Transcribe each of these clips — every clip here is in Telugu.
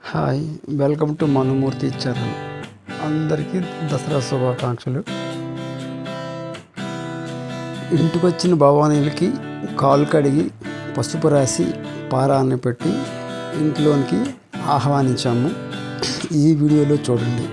Hi, welcome to Manumurthy channel. అందరికీ దసరా శుభాకాంక్షలు. ఇంటికొచ్చిన భవానీలకి కాలు కడిగి పసుపు రాసి పారాన్ని పెట్టి ఇంట్లోనికి ఆహ్వానించాము. ఈ వీడియోలో చూడండి.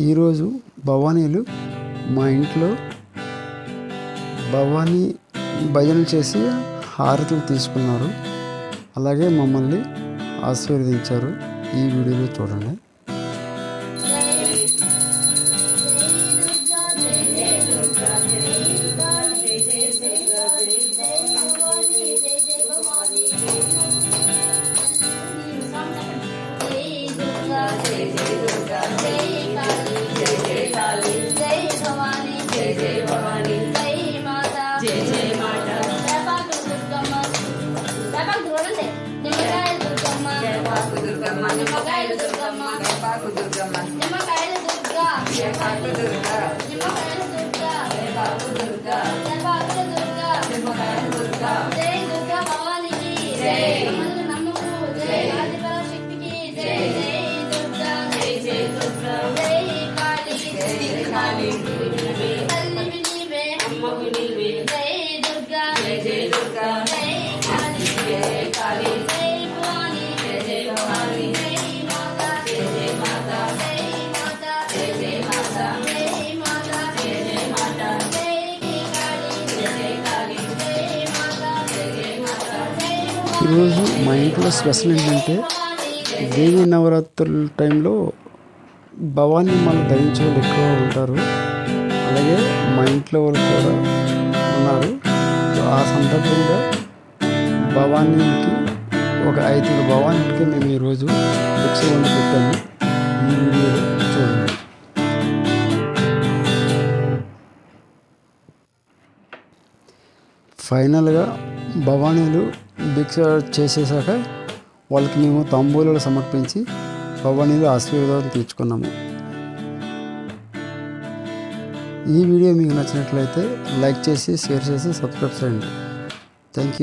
ఈరోజు భవానీలు మా ఇంట్లో భవానీ భజన చేసి హారతులు తీసుకున్నారు. అలాగే మమ్మల్ని ఆశీర్వదించారు. ఈ వీడియోలో చూడండి. నిమ్మకాయలు దుర్గమ్మ వేపాకు దుర్గమ్మ నిమ్మకాయలు దుర్గా వేపాకు దుర్గా నిమ్మకాయలు దుర్గా వేపాకు దుర్గా వేపాకు దుర్గా నిమ్మకాయలు దుర్గా జై దుర్గా భవానికి జై నమ్మకు జై ఆదిపరాశక్తికి జై జై దుర్గా జై జై దుర్గా జై కాళీ జై కాళీ తల్లి నీవే అమ్మకు నీవే జై దుర్గా జై జై దుర్గా జై కాళీ జై కాళీ జై భవాని జై జై భవాని ఈరోజు మా ఇంట్లో స్పెషల్ ఏంటంటే దేవీ నవరాత్రుల టైంలో భవానీ మాల ధరించే వాళ్ళు ఎక్కువ ఉంటారు. అలాగే మా ఇంట్లో వాళ్ళు కూడా ఉన్నారు. ఆ సందర్భంగా భవానీకి ఒక 5 భవానీలకి మేము ఈరోజు భిక్ష వండి పెట్టాము. ఈ వీడియోలో చూడండి. ఫైనల్గా భవానీలు భిక్ష చేసేసాక వాళ్ళకి మేము తాంబూలాలు సమర్పించి భవానీలు ఆశీర్వాదాలు తీర్చుకున్నాము. ఈ వీడియో మీకు నచ్చినట్లయితే లైక్ చేసి షేర్ చేసి సబ్స్క్రైబ్ చేయండి. Thank you.